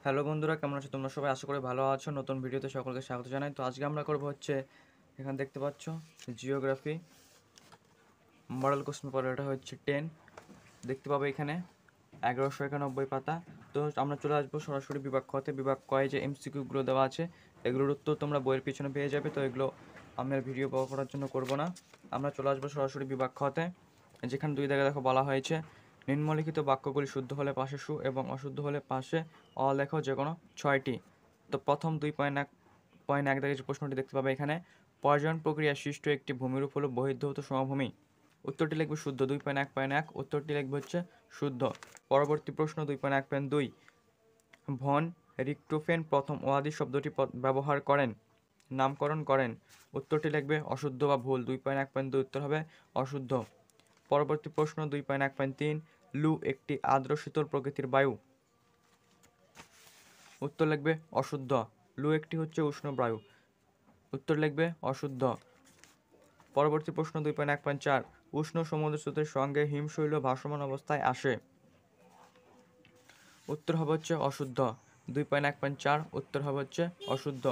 Hello বন্ধুরা, কেমন আছো তোমরা সবাই? আশা করি ভালো আছো। নতুন ভিডিওতে সকলকে স্বাগত জানাই। তো আজকে আমরা করবো হচ্ছে, এখানে দেখতে পাচ্ছ জিওগ্রাফি মডেল কোশ্চেন পেপার। এটা হচ্ছে 10, দেখতে পাবে এখানে 1191 পাতা। তো আমরা চলে আসবো সরাসরি বিভাগ খতে। বিভাগ কয়ে যে এমসিকিউগুলো দেওয়া আছে এগুলোর উত্তর তোমরা বইয়ের পিছনে পেয়ে যাবে। তো এগুলো আমি আর ভিডিও বড় করার জন্য করব না। আমরা চলে আসবো সরাসরি বিভাগ খতে, যেখানে দুই জায়গায় দেখো বলা হয়েছে নিম্নলিখিত বাক্যগুলি শুদ্ধ হলে পাশে সু এবং অশুদ্ধ হলে পাশে অ লেখো যে কোনো 6টি। তো প্রথম 2.1 দাগে যে প্রশ্নটি দেখতে পাবে এখানে, পর্যায়ন প্রক্রিয়া সৃষ্ট একটি ভূমিরূপ হলো বহির্ভূত সমভূমি। উত্তরটি লিখবে শুদ্ধ। 2.1.1 উত্তরটি লিখবে হচ্ছে শুদ্ধ। পরবর্তী প্রশ্ন 2.1.2, ভন রিক্টোফেন প্রথম ওয়াদি শব্দটি ব্যবহার করেন, নামকরণ করেন। উত্তরটি লিখবে অশুদ্ধ বা ভুল। 2.1.2 উত্তর হবে অশুদ্ধ। পরবর্তী প্রশ্ন 2.1.3, লু একটি আর্দ্র শীতল প্রকৃতির বায়ু। উত্তর লিখবে অশুদ্ধ। লু একটি হচ্ছে উষ্ণ বায়ু। উত্তর লিখবে অশুদ্ধ। পরবর্তী প্রশ্ন 2.1.4, উষ্ণ সমুদ্র স্রোতের সঙ্গে হিমশৈল ভাসমান অবস্থায় আসে। উত্তর হবে হচ্ছে অশুদ্ধ। 2.1.4 উত্তর হবে হচ্ছে অশুদ্ধ।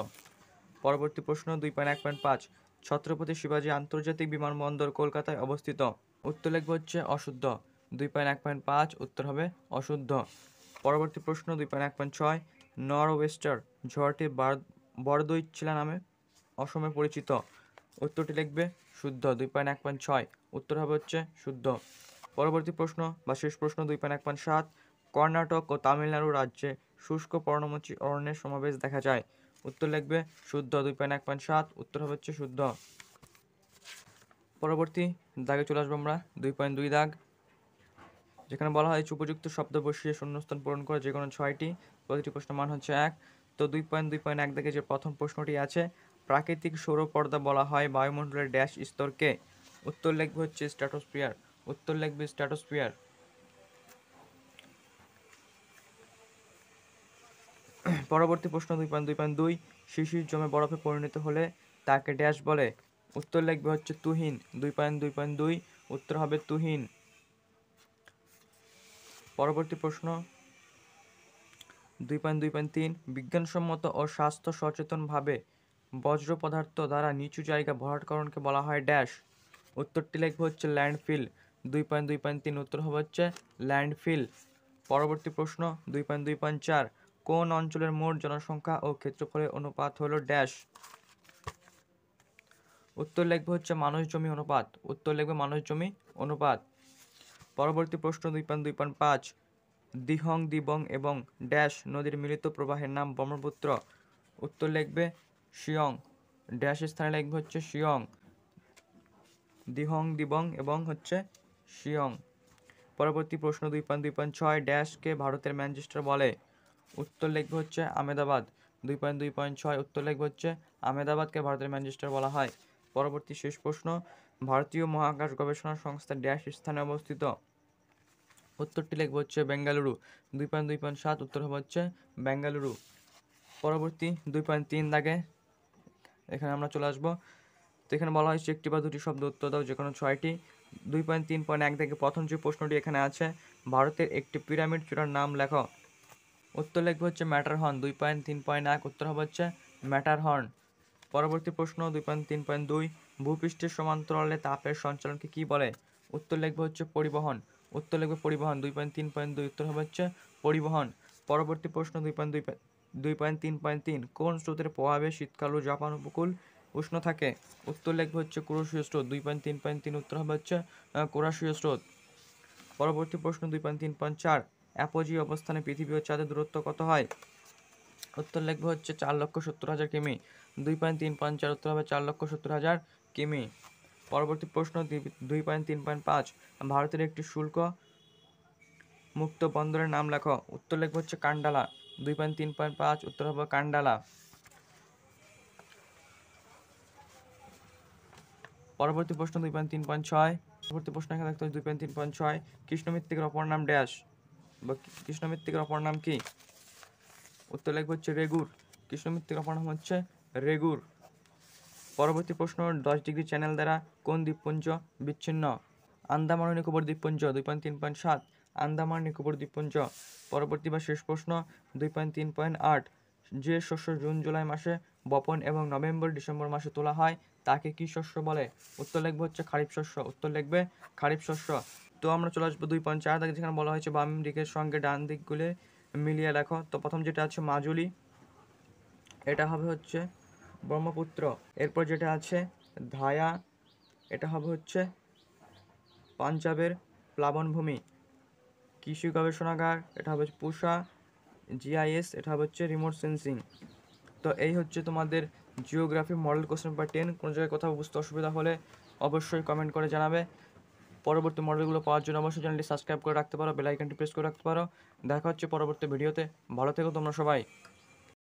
পরবর্তী প্রশ্ন 2.1.5, ছত্রপতি শিবাজী আন্তর্জাতিক বিমানবন্দর কলকাতায় অবস্থিত। উত্তর লিখবে হচ্ছে অশুদ্ধ। 2.1.5 উত্তর হবে অশুদ্ধ। পরবর্তী প্রশ্ন 2.1.6, নরওয়েস্টার ঝড়টি বরদৈচিলা নামে অসমে পরিচিত। উত্তরটি লিখবে শুদ্ধ। 2.1.6 উত্তর হবে হচ্ছে শুদ্ধ। পরবর্তী প্রশ্ন বা শেষ প্রশ্ন 2.1.7, কর্ণাটক ও তামিলনাড়ু রাজ্যে শুষ্ক পর্ণমোচী অরণ্যের সমাবেশ দেখা যায়। উত্তর লিখবে শুদ্ধ। 2.1.7 উত্তর হবে হচ্ছে শুদ্ধ। পরবর্তী দাগে চলে আসবো আমরা 2.2 দাগ, যেখানে বলা হয়েছে উপযুক্ত শব্দ বসিয়ে শূন্যস্থান পূরণ করে যে কোনো 6টি। প্রতিটি প্রশ্নের মান হচ্ছে 1। তো 2.2.1 দাগে যে প্রথম প্রশ্নটি আছে, প্রাকৃতিক সৌরপর্দা বলা হয় বায়ুমণ্ডলের ড্যাশ স্তরকে। উত্তর লিখবে হচ্ছে স্ট্র্যাটোস্ফিয়ার। উত্তর লিখবে স্ট্র্যাটোস্ফিয়ার। পরবর্তী প্রশ্ন 2.2.2, শিশির জমে বরফে পরিণত হলে তাকে ড্যাশ বলে। উত্তর লিখবে হচ্ছে তুহিন। 2.2.2 উত্তর হবে তুহিন। পরবর্তী প্রশ্ন 2.2.3, বিজ্ঞানসম্মত ও স্বাস্থ্য সচেতনভাবে বজ্র পদার্থ দ্বারা নিচু জায়গা ভরাটকরণকে বলা হয় ড্যাশ। উত্তরটি লিখবে হচ্ছে ল্যান্ডফিল। 2.2.3 উত্তর হবে হচ্ছে ল্যান্ডফিল। পরবর্তী প্রশ্ন 2.2.4, কোন অঞ্চলের মোট জনসংখ্যা ও ক্ষেত্রফলের অনুপাত হলো ড্যাশ। উত্তর লিখবে হচ্ছে মানুষ জমি অনুপাত। উত্তর লিখবে মানুষ জমি অনুপাত। পরবর্তী প্রশ্ন 2.2.5, দিহং দিবং এবং ড্যাশ নদীর মিলিত প্রবাহের নাম ব্রহ্মপুত্র। উত্তর লিখবে শিয়ং। ড্যাশ স্থানে লিখবে হচ্ছে শিয়ং। দিহং দিবং এবং হচ্ছে শিয়ং। পরবর্তী প্রশ্ন 2.2.6, ড্যাশকে ভারতের ম্যানচেস্টার বলে। উত্তর লিখবে হচ্ছে আহমেদাবাদ। 2.2.6 উত্তর লিখবে হচ্ছে আহমেদাবাদকে ভারতের ম্যানচেস্টার বলা হয়। পরবর্তী শেষ প্রশ্ন, ভারতীয় মহাকাশ গবেষণা সংস্থা ড্যাশ স্থানে অবস্থিত। উত্তরটি লিখবে হচ্ছে বেঙ্গালুরু। 2.2.7 উত্তর হবে হচ্ছে বেঙ্গালুরু। পরবর্তী 2.3 দাগে এখানে আমরা চলে আসবো। তো এখানে বলা হয়েছে একটি বা দুটি শব্দ উত্তর দাও যে কোনো 6টি। 2.3.1 থেকে প্রথম যে প্রশ্নটি এখানে আছে, ভারতের একটি পিরামিড চূড়ার নাম লেখো। উত্তর লিখবে হচ্ছে ম্যাটারহর্ন। 2.3.1 উত্তর হবে হচ্ছে ম্যাটারহর্ন। পরবর্তী প্রশ্ন 2.3.2, ভূপৃষ্ঠের সমান্তরালে তাপের সঞ্চালনকে কি বলে। উত্তর লিখবে হচ্ছে পরিবহন। উত্তর লিখবে পরিবহন। 2.3.2 উত্তর হবে হচ্ছে পরিবহন। পরবর্তী প্রশ্ন 2.3.3, কোন স্রোতের প্রভাবে শীতকাল ও জাপান উপকূল উষ্ণ থাকে। উত্তর লিখবে হচ্ছে কুরোশীয় স্রোত। 2.3.3 উত্তর হবে হচ্ছে কুরাশীয় স্রোত। পরবর্তী প্রশ্ন 2.3.4, অ্যাপোজি অবস্থানে পৃথিবী ও চাঁদের দূরত্ব কত হয়। উত্তর লিখবে হচ্ছে 4,70,000 কিমি। 2.3.4 উত্তর হবে 4,70,000 কিমি। পরবর্তী প্রশ্ন 2.3.5, ভারতের একটি শুল্ক মুক্ত বন্দরের নাম লেখো। উত্তর লিখবে হচ্ছে কান্ডালা। 2.3.5 উত্তর হবে কান্ডালা। পরবর্তী প্রশ্ন 2.3.6, পরবর্তী প্রশ্ন এখানে দেখতে হচ্ছে 2.3.6, কৃষ্ণ মৃত্তিকার অপর নাম ড্যাশ বা কৃষ্ণ মৃত্তিকার অপর নাম কি। উত্তর লিখবে হচ্ছে রেগুর। কৃষ্ণ মৃত্তিকার অপর নাম হচ্ছে রেগুর। পরবর্তী প্রশ্ন, 10 ডিগ্রি চ্যানেল দ্বারা কোন দ্বীপপুঞ্জ বিচ্ছিন্ন। আন্দামান ও নিকোবর দ্বীপপুঞ্জ। 2.3.7, আন্দামান নিকোবর দ্বীপপুঞ্জ। পরবর্তী বা শেষ প্রশ্ন 2.3.8 যে শস্য জুন জুলাই মাসে বপন এবং নভেম্বর ডিসেম্বর মাসে তোলা হয় তাকে কি শস্য বলে? উত্তর লিখবে হচ্ছে খারিফ শস্য। উত্তর লিখবে খারিফ শস্য। তো আমরা চলে আসবো 2.4 দাগে, যেখানে বলা হয়েছে বাম দিকের সঙ্গে ডান দিকগুলি মিলিয়ে লেখো। তো প্রথম যেটা আছে মাজুলি, এটা হবে হচ্ছে ব্রহ্মপুত্র। এরপর যেটা আছে ধায়া, এটা হবে হচ্ছে পাঞ্জাবের প্লাবনভূমি। কৃষি গবেষণাগার, এটা হবে পুসা। জিআইএস, এটা হবে হচ্ছে রিমোট সেন্সিং। তো এই হচ্ছে তোমাদের জিওগ্রাফি মডেল কোশ্চেন পেপার 10। কোনো জায়গায় কোথাও বুঝতে অসুবিধা হলে অবশ্যই কমেন্ট করে জানাবে। পরবর্তী মডেলগুলো পাওয়ার জন্য অবশ্যই চ্যানেলটি সাবস্ক্রাইব করে রাখতে পারো, বেল আইকনটি প্রেস করে রাখতে পারো। দেখা হচ্ছে পরবর্তী ভিডিওতে। ভালো থেকো তোমরা সবাই।